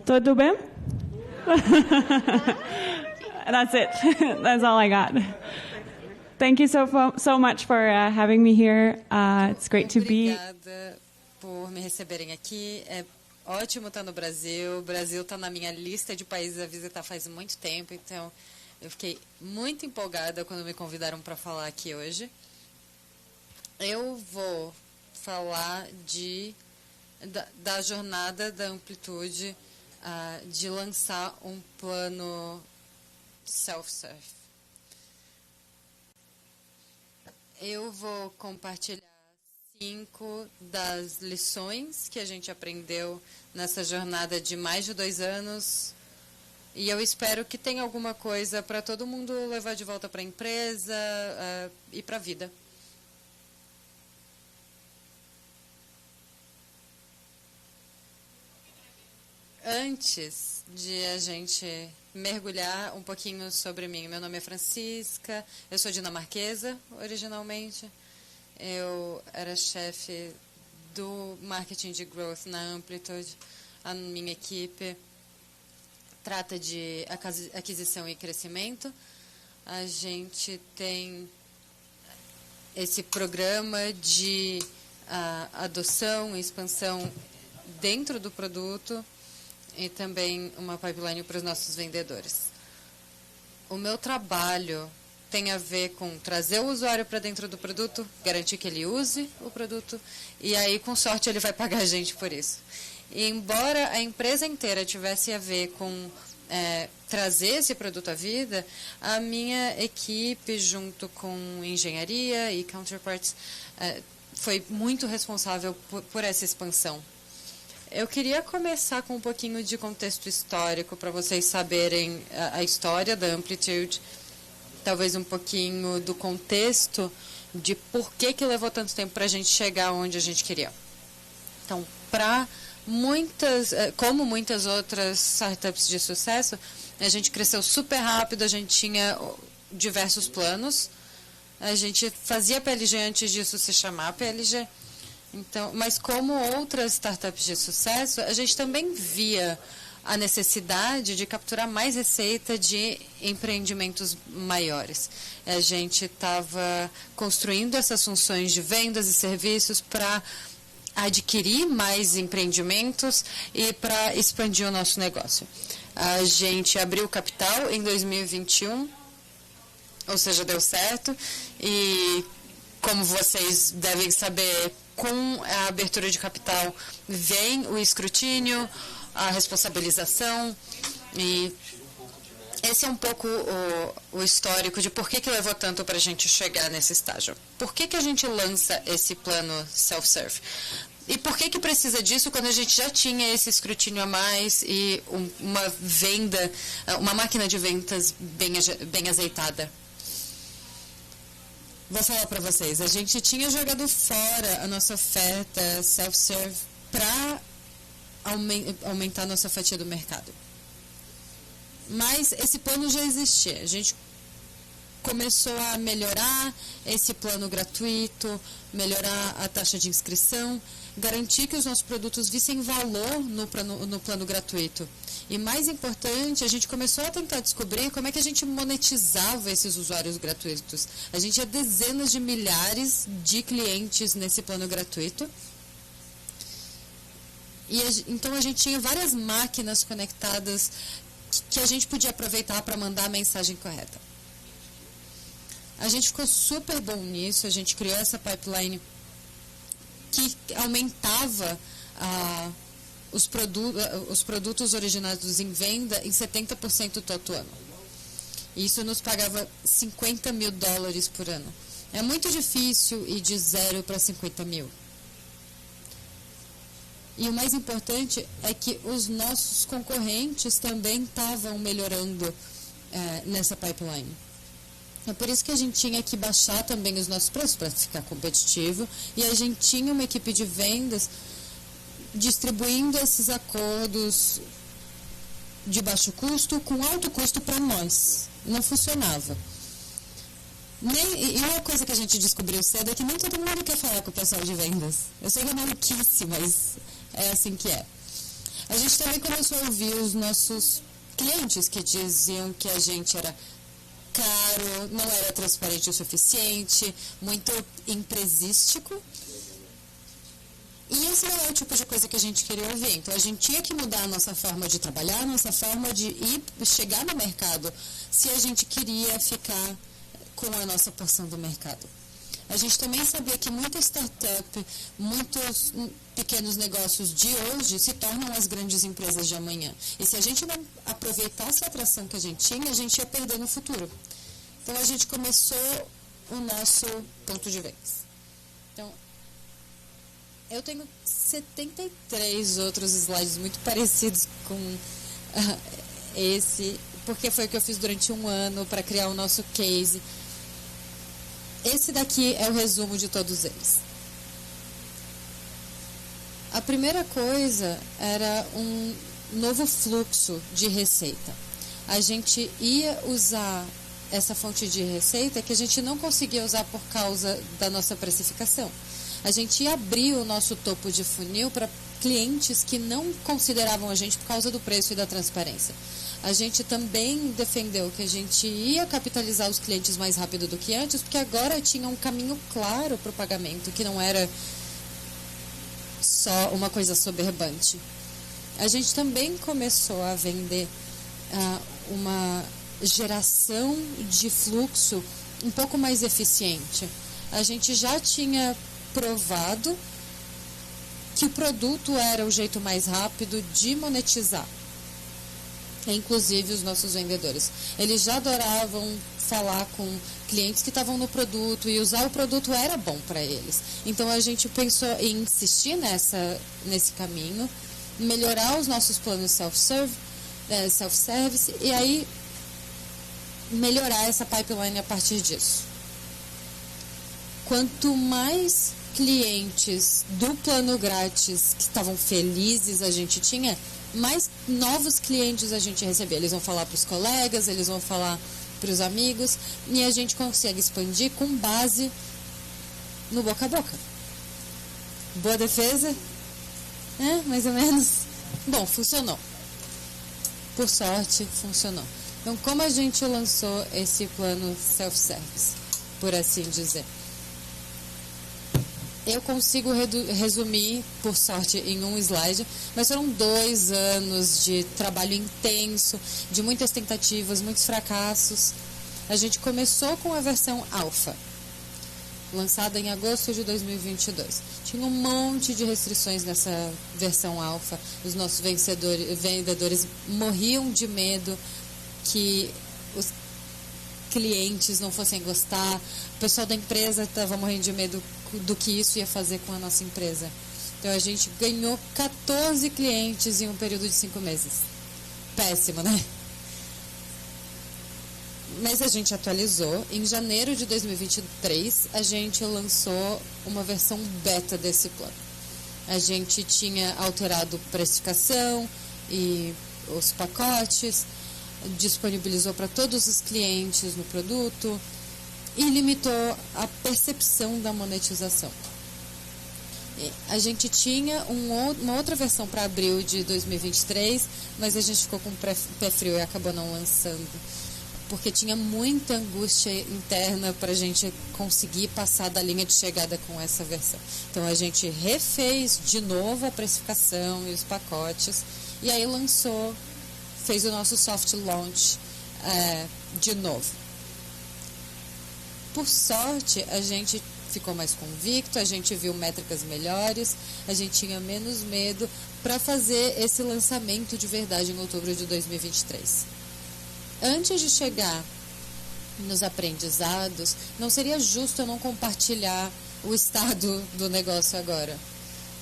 Tudo bem? That's it. That's all I got. Thank you so much for having me here. It's great to be. Obrigada por me receberem aqui. É ótimo estar no Brasil. O Brasil está na minha lista de países a visitar faz muito tempo, então eu fiquei muito empolgada quando me convidaram para falar aqui hoje. Eu vou falar da jornada da Amplitude, de lançar um plano self-serve. Eu vou compartilhar 5 das lições que a gente aprendeu nessa jornada de mais de 2 anos. E eu espero que tenha alguma coisa para todo mundo levar de volta para a empresa e para a vida. Antes de a gente mergulhar um pouquinho sobre mim, meu nome é Francisca, eu sou dinamarquesa originalmente, eu era chefe do marketing de growth na Amplitude, a minha equipe trata de aquisição e crescimento, a gente tem esse programa de adoção e expansão dentro do produto, e também uma pipeline para os nossos vendedores. O meu trabalho tem a ver com trazer o usuário para dentro do produto, garantir que ele use o produto, e aí, com sorte, ele vai pagar a gente por isso. E embora a empresa inteira tivesse a ver com trazer esse produto à vida, a minha equipe, junto com engenharia e counterparts, foi muito responsável por essa expansão. Eu queria começar com um pouquinho de contexto histórico para vocês saberem a história da Amplitude, talvez um pouquinho do contexto de por que levou tanto tempo para a gente chegar onde a gente queria. Então, como muitas outras startups de sucesso, a gente cresceu super rápido, a gente tinha diversos planos, a gente fazia PLG antes disso se chamar PLG. Então, mas como outras startups de sucesso, a gente também via a necessidade de capturar mais receita de empreendimentos maiores. A gente estava construindo essas funções de vendas e serviços para adquirir mais empreendimentos e para expandir o nosso negócio. A gente abriu capital em 2021, ou seja, deu certo, e como vocês devem saber, com a abertura de capital vem o escrutínio, a responsabilização, e esse é um pouco o histórico de por que levou tanto para a gente chegar nesse estágio. Por que a gente lança esse plano self-serve? E por que precisa disso quando a gente já tinha esse escrutínio a mais e uma máquina de vendas bem azeitada? Vou falar para vocês, a gente tinha jogado fora a nossa oferta self-serve para aumentar a nossa fatia do mercado. Mas esse plano já existia. A gente começou a melhorar esse plano gratuito, melhorar a taxa de inscrição, garantir que os nossos produtos vissem valor no plano gratuito. E mais importante, a gente começou a tentar descobrir como é que a gente monetizava esses usuários gratuitos. A gente tinha dezenas de milhares de clientes nesse plano gratuito. E então a gente tinha várias máquinas conectadas que a gente podia aproveitar para mandar a mensagem correta. A gente ficou super bom nisso, a gente criou essa pipeline que aumentava os produtos originados em venda em 70% todo ano. Isso nos pagava $50 mil por ano. É muito difícil ir de 0 para 50 mil. E o mais importante é que os nossos concorrentes também estavam melhorando nessa pipeline. É por isso que a gente tinha que baixar também os nossos preços para ficar competitivo. E a gente tinha uma equipe de vendas distribuindo esses acordos de baixo custo com alto custo para nós. Não funcionava. E uma coisa que a gente descobriu cedo é que nem todo mundo quer falar com o pessoal de vendas. Eu sei que é maluquice, mas é assim que é. A gente também começou a ouvir os nossos clientes que diziam que a gente era caro, não era transparente o suficiente, muito empresístico. E esse não é o tipo de coisa que a gente queria ouvir. Então, a gente tinha que mudar a nossa forma de trabalhar, a nossa forma de chegar no mercado, se a gente queria ficar com a nossa porção do mercado. A gente também sabia que muita startup, muitos pequenos negócios de hoje se tornam as grandes empresas de amanhã. E se a gente não aproveitasse a atração que a gente tinha, a gente ia perder no futuro. Então, a gente começou o nosso ponto de vez. Então, eu tenho 73 outros slides muito parecidos com esse, porque foi o que eu fiz durante um ano para criar o nosso case. Esse daqui é o resumo de todos eles. A primeira coisa era um novo fluxo de receita. A gente ia usar essa fonte de receita que a gente não conseguia usar por causa da nossa precificação. A gente ia abrir o nosso topo de funil para clientes que não consideravam a gente por causa do preço e da transparência. A gente também defendeu que a gente ia capitalizar os clientes mais rápido do que antes, porque agora tinha um caminho claro para o pagamento, que não era só uma coisa soberbante. A gente também começou a vender uma geração de fluxo um pouco mais eficiente. A gente já tinha provado que o produto era o jeito mais rápido de monetizar. Inclusive os nossos vendedores. Eles já adoravam falar com clientes que estavam no produto e usar o produto era bom para eles. Então a gente pensou em insistir nesse caminho, melhorar os nossos planos self-service e aí melhorar essa pipeline a partir disso. Quanto mais clientes do plano grátis que estavam felizes a gente tinha, mais novos clientes a gente recebia. Eles vão falar para os colegas, eles vão falar para os amigos e a gente consegue expandir com base no boca a boca. Boa defesa? Mais ou menos? Bom, funcionou. Por sorte, funcionou. Então, como a gente lançou esse plano self-service, por assim dizer? Eu consigo resumir, por sorte, em um slide, mas foram 2 anos de trabalho intenso, de muitas tentativas, muitos fracassos. A gente começou com a versão alfa, lançada em agosto de 2022. Tinha um monte de restrições nessa versão alfa. Os nossos vendedores morriam de medo que os clientes não fossem gostar. O pessoal da empresa estava morrendo de medo do que isso ia fazer com a nossa empresa. Então a gente ganhou 14 clientes em um período de 5 meses. Péssimo, né? Mas a gente atualizou. Em janeiro de 2023, a gente lançou uma versão beta desse plano. A gente tinha alterado precificação e os pacotes, disponibilizou para todos os clientes no produto e limitou a percepção da monetização. A gente tinha uma outra versão para abril de 2023, mas a gente ficou com pé frio e acabou não lançando, porque tinha muita angústia interna para a gente conseguir passar da linha de chegada com essa versão. Então a gente refez de novo a precificação e os pacotes, e aí fez o nosso soft launch de novo. Por sorte, a gente ficou mais convicto, a gente viu métricas melhores, a gente tinha menos medo para fazer esse lançamento de verdade em outubro de 2023. Antes de chegar nos aprendizados, não seria justo eu não compartilhar o estado do negócio agora.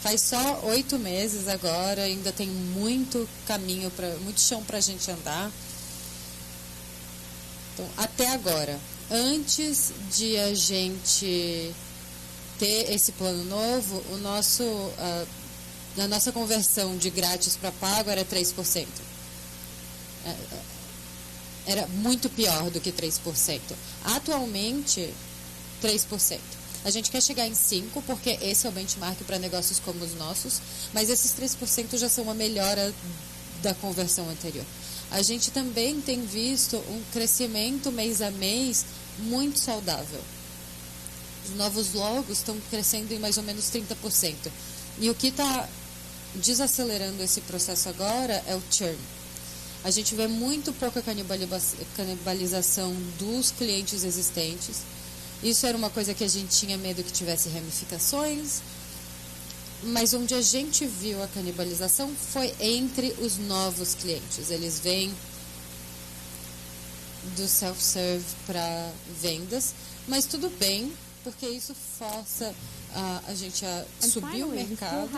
Faz só 8 meses agora, ainda tem muito caminho, muito chão para a gente andar. Então, até agora, antes de a gente ter esse plano novo, a nossa conversão de grátis para pago era 3%. Era muito pior do que 3%. Atualmente, 3%. A gente quer chegar em 5%, porque esse é o benchmark para negócios como os nossos, mas esses 3% já são uma melhora da conversão anterior. A gente também tem visto um crescimento mês a mês muito saudável. Os novos logos estão crescendo em mais ou menos 30%. E o que está desacelerando esse processo agora é o churn. A gente vê muito pouca canibalização dos clientes existentes. Isso era uma coisa que a gente tinha medo que tivesse ramificações, mas onde a gente viu a canibalização foi entre os novos clientes. Eles vêm do self-serve para vendas, mas tudo bem, porque isso força a gente a subir o mercado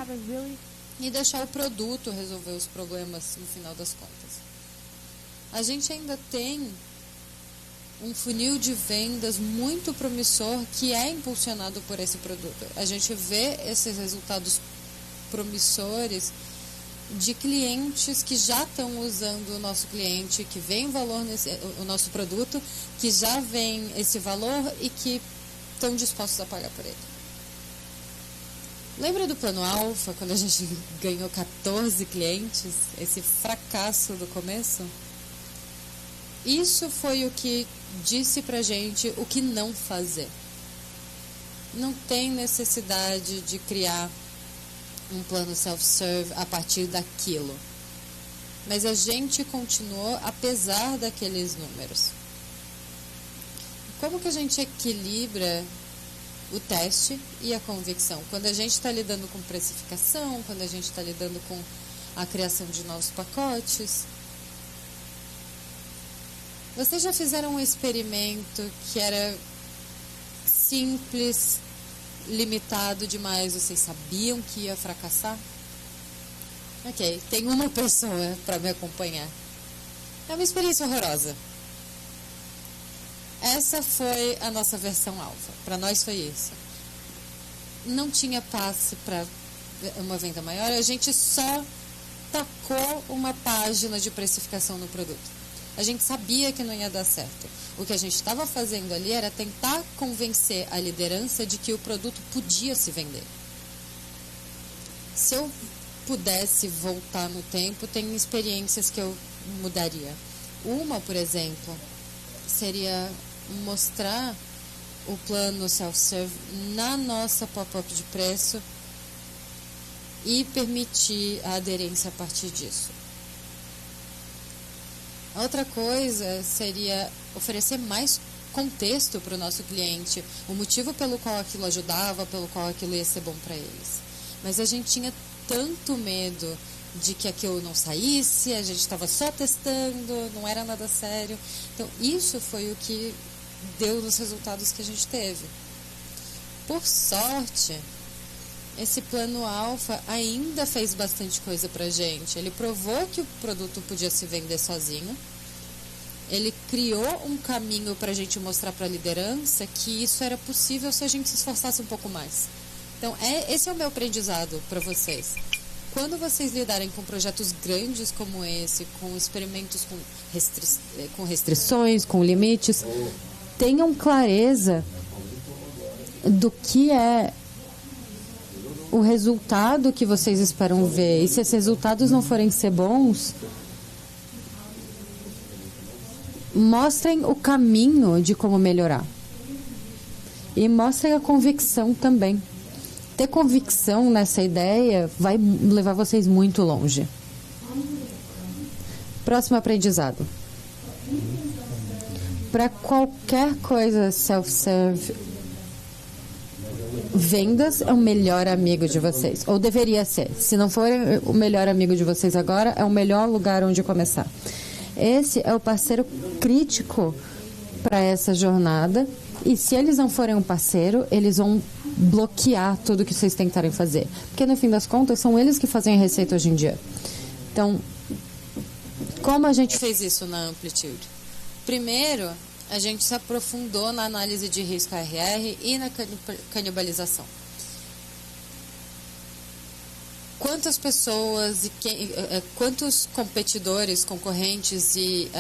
e deixar o produto resolver os problemas no final das contas. A gente ainda tem um funil de vendas muito promissor que é impulsionado por esse produto. A gente vê esses resultados promissores de clientes que já estão usando o nosso cliente, que veem valor o nosso produto, que já veem esse valor e que estão dispostos a pagar por ele. Lembra do plano Alpha, quando a gente ganhou 14 clientes? Esse fracasso do começo? Isso foi o que disse pra gente o que não fazer. Não tem necessidade de criar um plano self-serve a partir daquilo. Mas a gente continuou apesar daqueles números. Como que a gente equilibra o teste e a convicção? Quando a gente está lidando com precificação, quando a gente está lidando com a criação de novos pacotes. Vocês já fizeram um experimento que era simples, limitado demais, vocês sabiam que ia fracassar? Ok, tem uma pessoa para me acompanhar. É uma experiência horrorosa. Essa foi a nossa versão alfa. Para nós foi isso. Não tinha passe para uma venda maior, a gente só tacou uma página de precificação no produto. A gente sabia que não ia dar certo. O que a gente estava fazendo ali era tentar convencer a liderança de que o produto podia se vender. Se eu pudesse voltar no tempo, tem experiências que eu mudaria. Uma, por exemplo, seria mostrar o plano self-serve na nossa pop-up de preço e permitir a aderência a partir disso. A outra coisa seria oferecer mais contexto para o nosso cliente, o motivo pelo qual aquilo ajudava, pelo qual aquilo ia ser bom para eles. Mas a gente tinha tanto medo de que aquilo não saísse, a gente estava só testando, não era nada sério. Então, isso foi o que deu nos resultados que a gente teve. Por sorte, esse plano alfa ainda fez bastante coisa pra gente. Ele provou que o produto podia se vender sozinho. Ele criou um caminho para a gente mostrar para a liderança que isso era possível se a gente se esforçasse um pouco mais. Então, esse é o meu aprendizado para vocês. Quando vocês lidarem com projetos grandes como esse, com experimentos com restrições, com limites, tenham clareza do que é o resultado que vocês esperam ver. E se esses resultados não forem ser bons, mostrem o caminho de como melhorar. E mostrem a convicção também. Ter convicção nessa ideia vai levar vocês muito longe. Próximo aprendizado. Para qualquer coisa self-serve, vendas é o melhor amigo de vocês. Ou deveria ser. Se não for o melhor amigo de vocês agora, é o melhor lugar onde começar. Esse é o parceiro crítico para essa jornada. E se eles não forem um parceiro, eles vão bloquear tudo que vocês tentarem fazer. Porque, no fim das contas, são eles que fazem a receita hoje em dia. Então, como a gente fez isso na Amplitude? Primeiro, a gente se aprofundou na análise de risco ARR e na canibalização. Quantas pessoas, quantos competidores, concorrentes e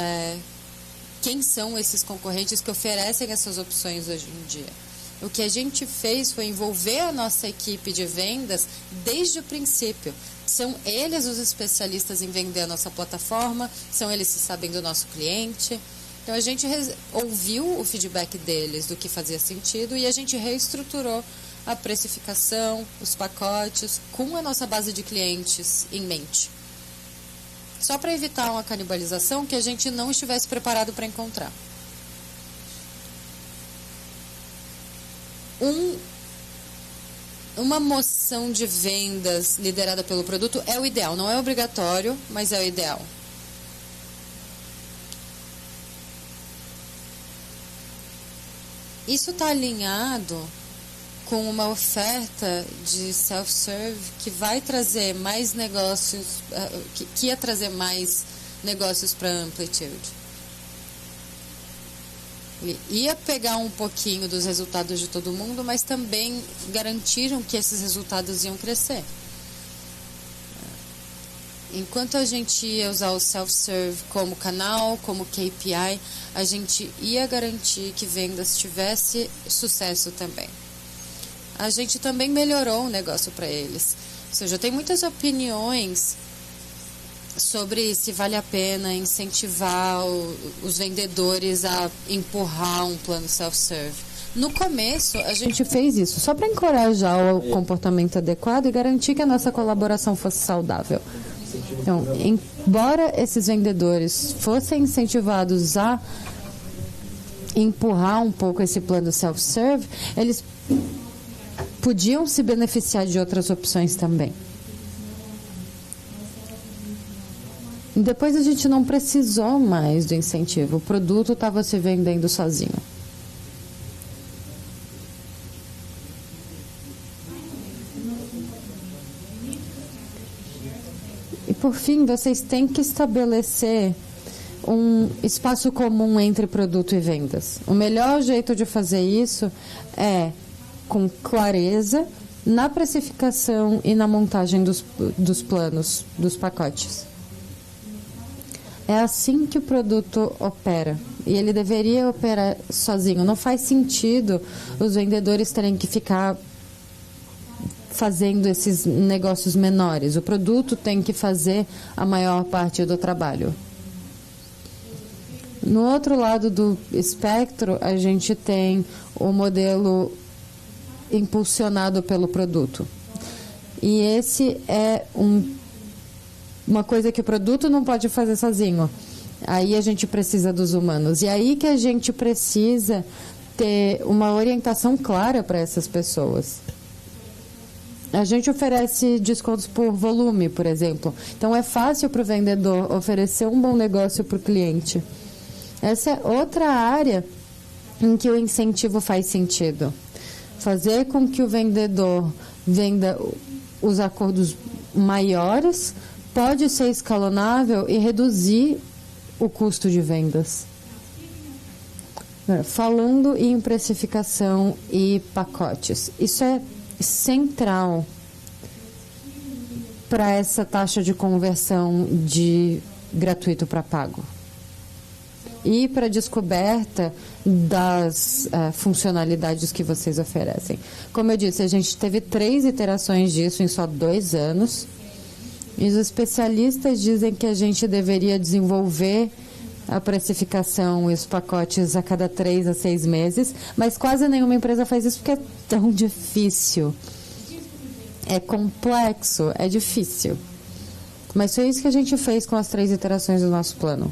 quem são esses concorrentes que oferecem essas opções hoje em dia? O que a gente fez foi envolver a nossa equipe de vendas desde o princípio. São eles os especialistas em vender a nossa plataforma, são eles que sabem do nosso cliente. Então, a gente ouviu o feedback deles do que fazia sentido e a gente reestruturou a precificação, os pacotes, com a nossa base de clientes em mente. Só para evitar uma canibalização que a gente não estivesse preparado para encontrar. Uma moção de vendas liderada pelo produto é o ideal. Não é obrigatório, mas é o ideal. Isso está alinhado com uma oferta de self-serve que vai trazer mais negócios, que ia trazer mais negócios para a Amplitude. Ia pegar um pouquinho dos resultados de todo mundo, mas também garantiram que esses resultados iam crescer. Enquanto a gente ia usar o self-serve como canal, como KPI, a gente ia garantir que vendas tivesse sucesso também. A gente também melhorou o negócio para eles. Ou seja, tem muitas opiniões sobre se vale a pena incentivar os vendedores a empurrar um plano self-serve. No começo, a gente fez isso só para encorajar o comportamento adequado e garantir que a nossa colaboração fosse saudável. Então, embora esses vendedores fossem incentivados a empurrar um pouco esse plano self-serve, eles podiam se beneficiar de outras opções também. Depois a gente não precisou mais do incentivo, o produto estava se vendendo sozinho. E por fim, vocês têm que estabelecer um espaço comum entre produto e vendas. O melhor jeito de fazer isso é com clareza na precificação e na montagem dos planos, dos pacotes. É assim que o produto opera. E ele deveria operar sozinho. Não faz sentido os vendedores terem que ficar fazendo esses negócios menores. O produto tem que fazer a maior parte do trabalho. No outro lado do espectro, a gente tem o modelo impulsionado pelo produto. E esse é uma coisa que o produto não pode fazer sozinho. Aí a gente precisa dos humanos. E aí que a gente precisa ter uma orientação clara para essas pessoas. A gente oferece descontos por volume, por exemplo. Então, é fácil para o vendedor oferecer um bom negócio para o cliente. Essa é outra área em que o incentivo faz sentido. Fazer com que o vendedor venda os acordos maiores pode ser escalonável e reduzir o custo de vendas. Falando em precificação e pacotes, isso é central para essa taxa de conversão de gratuito para pago e para a descoberta das funcionalidades que vocês oferecem. Como eu disse, a gente teve 3 iterações disso em só 2 anos. E os especialistas dizem que a gente deveria desenvolver a precificação e os pacotes a cada 3 a 6 meses, mas quase nenhuma empresa faz isso porque é tão difícil. É complexo, é difícil. Mas foi isso que a gente fez com as 3 iterações do nosso plano.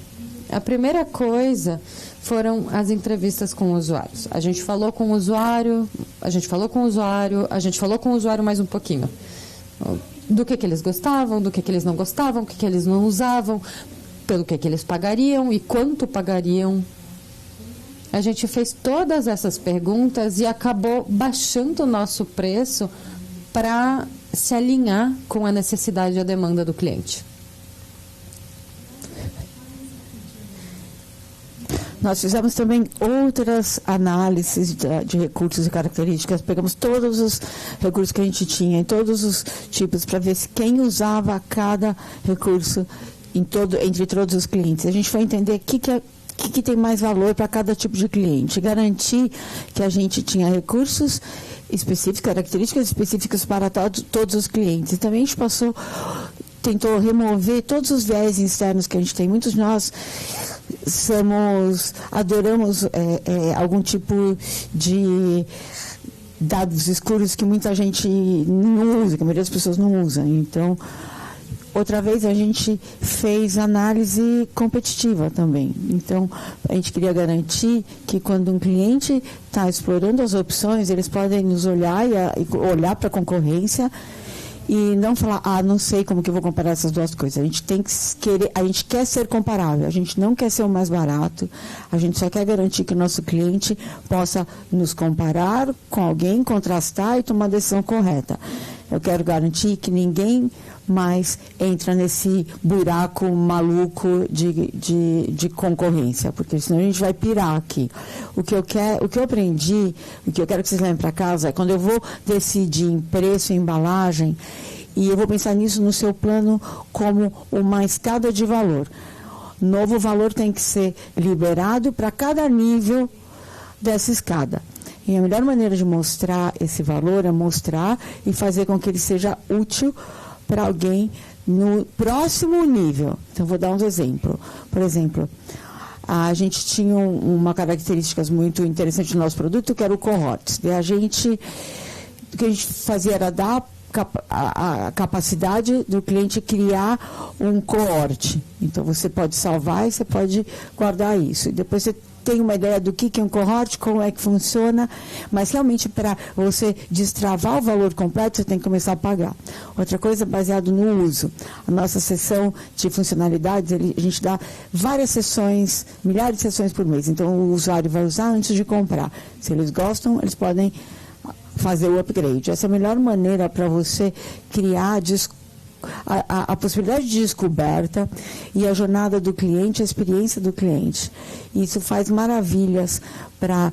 A primeira coisa foram as entrevistas com usuários. A gente falou com o usuário, a gente falou com o usuário mais um pouquinho. Do que eles gostavam, do que eles não gostavam, o que eles não usavam, pelo que eles pagariam e quanto pagariam. A gente fez todas essas perguntas e acabou baixando o nosso preço para se alinhar com a necessidade e a demanda do cliente. Nós fizemos também outras análises de recursos e características. Pegamos todos os recursos que a gente tinha, em todos os tipos, para ver se quem usava cada recurso entre todos os clientes. A gente foi entender que que tem mais valor para cada tipo de cliente. Garantir que a gente tinha recursos específicos, características específicas para todos os clientes. E também a gente tentou remover todos os viés externos que a gente tem. Muitos de nós adoramos algum tipo de dados escuros que muita gente não usa, que a maioria das pessoas não usa. Então, outra vez, a gente fez análise competitiva também. Então, a gente queria garantir que quando um cliente está explorando as opções, eles podem nos olhar e olhar para a concorrência e não falar, não sei como que eu vou comparar essas duas coisas. A gente quer ser comparável, a gente não quer ser o mais barato, a gente só quer garantir que o nosso cliente possa nos comparar com alguém, contrastar e tomar a decisão correta. Eu quero garantir que ninguém mais entra nesse buraco maluco de concorrência, porque senão a gente vai pirar aqui. O que eu aprendi, o que eu quero que vocês levem para casa é quando eu vou decidir em preço e embalagem, e eu vou pensar nisso no seu plano como uma escada de valor. Novo valor tem que ser liberado para cada nível dessa escada. E a melhor maneira de mostrar esse valor é mostrar e fazer com que ele seja útil para alguém no próximo nível. Então, vou dar uns exemplos. Por exemplo, a gente tinha uma característica muito interessante do nosso produto, que era o cohorts. E o que a gente fazia era dar a capacidade do cliente criar um cohort. Então, você pode salvar e você pode guardar isso. E depois você tem uma ideia do que é um cohort, como é que funciona, mas realmente para você destravar o valor completo, você tem que começar a pagar. Outra coisa, baseado no uso. A nossa sessão de funcionalidades, a gente dá várias sessões, milhares de sessões por mês. Então, o usuário vai usar antes de comprar. Se eles gostam, eles podem fazer o upgrade. Essa é a melhor maneira para você criar a possibilidade de descoberta e a jornada do cliente, a experiência do cliente. Isso faz maravilhas para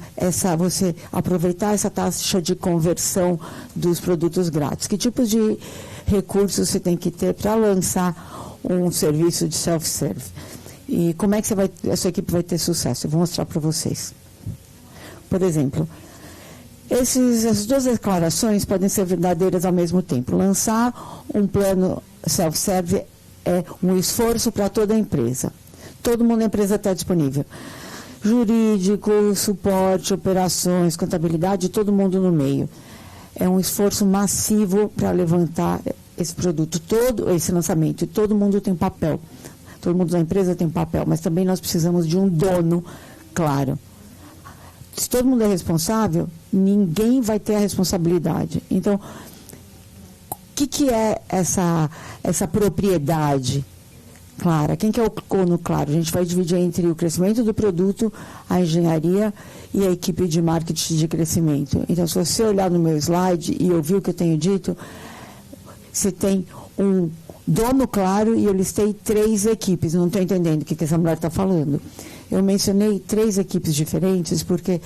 você aproveitar essa taxa de conversão dos produtos grátis. Que tipos de recursos você tem que ter para lançar um serviço de self-serve? E como é que a sua equipe vai ter sucesso? Eu vou mostrar para vocês. Por exemplo, essas duas declarações podem ser verdadeiras ao mesmo tempo. Lançar um plano self-serve é um esforço para toda a empresa. Todo mundo na empresa está disponível. Jurídico, suporte, operações, contabilidade, todo mundo no meio. É um esforço massivo para levantar esse produto, todo esse lançamento. E todo mundo tem papel. Todo mundo na empresa tem papel, mas também nós precisamos de um dono claro. Se todo mundo é responsável, ninguém vai ter a responsabilidade. Então, o que é essa propriedade clara? Quem que é o dono claro? A gente vai dividir entre o crescimento do produto, a engenharia e a equipe de marketing de crescimento. Então, se você olhar no meu slide e ouvir o que eu tenho dito, você tem um dono claro e eu listei 3 equipes. Não estou entendendo o que essa mulher está falando. Eu mencionei 3 equipes diferentes porque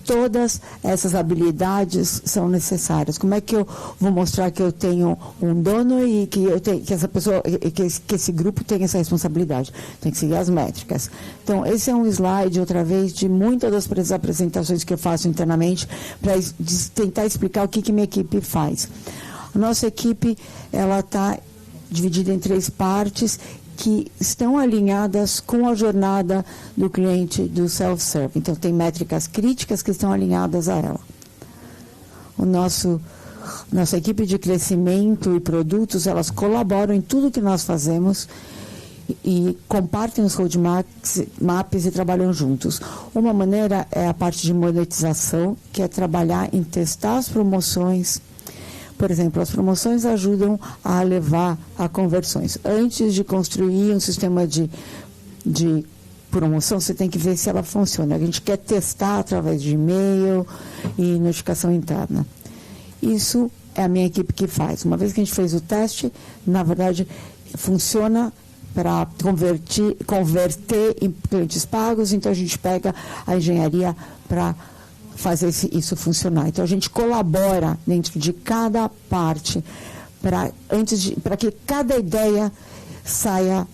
todas essas habilidades são necessárias. Como é que eu vou mostrar que eu tenho um dono e que essa pessoa, que esse grupo tem essa responsabilidade? Tem que seguir as métricas. Então, esse é um slide, outra vez, de muitas das apresentações que eu faço internamente para tentar explicar o que minha equipe faz. A nossa equipe, ela está dividida em 3 partes que estão alinhadas com a jornada do cliente do self-serve. Então, tem métricas críticas que estão alinhadas a ela. Nossa equipe de crescimento e produtos, elas colaboram em tudo que nós fazemos e compartem os roadmaps e trabalham juntos. Uma maneira é a parte de monetização, que é trabalhar em testar as promoções. Por exemplo, as promoções ajudam a levar a conversões. Antes de construir um sistema de promoção, você tem que ver se ela funciona. A gente quer testar através de e-mail e notificação interna. Isso é a minha equipe que faz. Uma vez que a gente fez o teste, na verdade, funciona para converter em clientes pagos, então a gente pega a engenharia para fazer isso funcionar. Então, a gente colabora dentro de cada parte para que cada ideia saia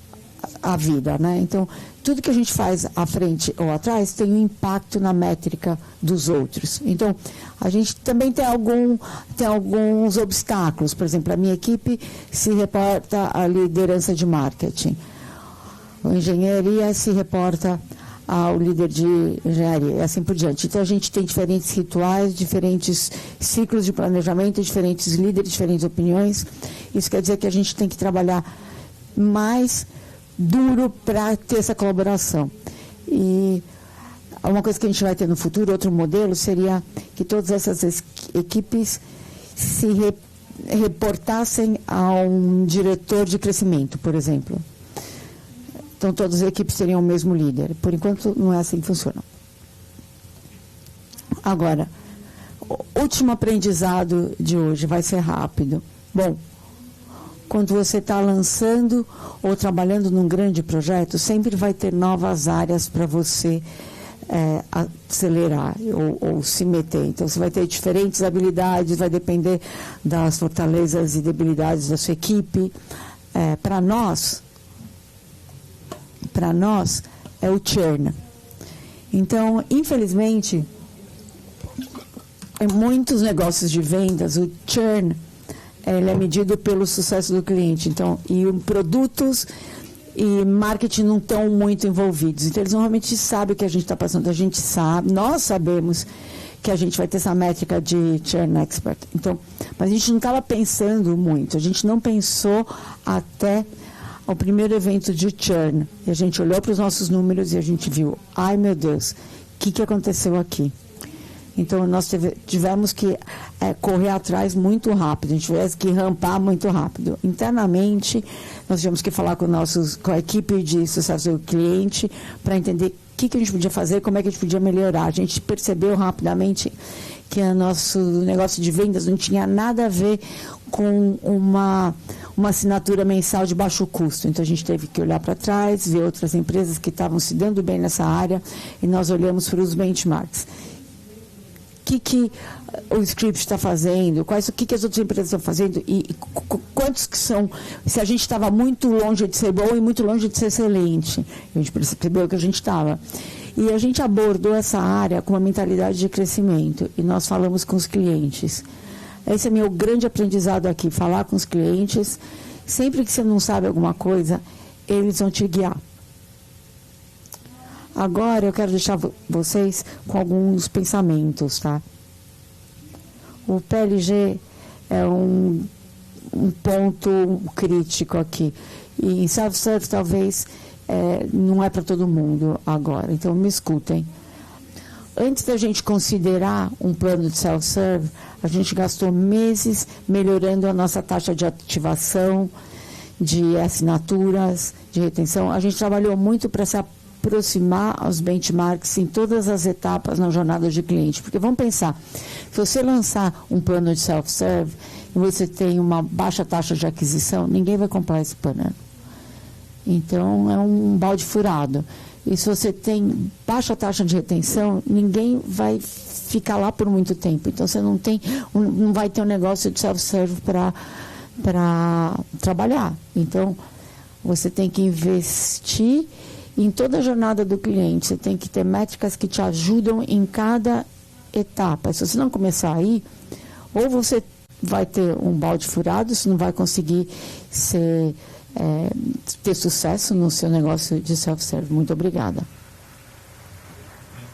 a vida, né? Então, tudo que a gente faz à frente ou atrás tem um impacto na métrica dos outros. Então, a gente também tem alguns obstáculos. Por exemplo, a minha equipe se reporta à liderança de marketing. A engenharia se reporta ao líder de engenharia, e assim por diante. Então, a gente tem diferentes rituais, diferentes ciclos de planejamento, diferentes líderes, diferentes opiniões. Isso quer dizer que a gente tem que trabalhar mais duro para ter essa colaboração. E uma coisa que a gente vai ter no futuro, outro modelo, seria que todas essas equipes se reportassem a um diretor de crescimento, por exemplo. Então, todas as equipes teriam o mesmo líder. Por enquanto, não é assim que funciona. Agora, o último aprendizado de hoje vai ser rápido. Bom, quando você está lançando ou trabalhando num grande projeto, sempre vai ter novas áreas para você acelerar ou se meter. Então, você vai ter diferentes habilidades, vai depender das fortalezas e debilidades da sua equipe. Para nós é o churn. Então, infelizmente, em muitos negócios de vendas, o churn ele é medido pelo sucesso do cliente. Então, e produtos e marketing não estão muito envolvidos. Então, eles normalmente sabem o que a gente está passando. A gente sabe, nós sabemos que a gente vai ter essa métrica de churn expert. Então, mas a gente não estava pensando muito. A gente não pensou até o primeiro evento de churn. E a gente olhou para os nossos números e a gente viu, ai meu Deus, o que aconteceu aqui? Então, nós tivemos que correr atrás muito rápido, a gente tivesse que rampar muito rápido. Internamente, nós tivemos que falar com a equipe de sucesso do cliente para entender o que a gente podia fazer, como é que a gente podia melhorar. A gente percebeu rapidamente que o nosso negócio de vendas não tinha nada a ver com uma assinatura mensal de baixo custo. Então, a gente teve que olhar para trás, ver outras empresas que estavam se dando bem nessa área, e nós olhamos para os benchmarks. O que o Script está fazendo, o que as outras empresas estão fazendo e quantos que são, se a gente estava muito longe de ser bom e muito longe de ser excelente. A gente percebeu que a gente estava. E a gente abordou essa área com uma mentalidade de crescimento e nós falamos com os clientes. Esse é meu grande aprendizado aqui, falar com os clientes. Sempre que você não sabe alguma coisa, eles vão te guiar. Agora eu quero deixar vocês com alguns pensamentos, tá? O PLG é um ponto crítico aqui. E em self-serve talvez não é para todo mundo agora. Então me escutem. Antes da gente considerar um plano de self-serve, a gente gastou meses melhorando a nossa taxa de ativação, de assinaturas, de retenção. A gente trabalhou muito para se aproximar aos benchmarks em todas as etapas na jornada de cliente. Porque vamos pensar, se você lançar um plano de self-serve e você tem uma baixa taxa de aquisição, ninguém vai comprar esse plano. Então, é um balde furado. E se você tem baixa taxa de retenção, ninguém vai ficar lá por muito tempo. Então, você não vai ter um negócio de self-serve para trabalhar. Então, você tem que investir em toda a jornada do cliente. Você tem que ter métricas que te ajudam em cada etapa. Se você não começar aí, ou você vai ter um balde furado, você não vai conseguir ter sucesso no seu negócio de self-serve. Muito obrigada.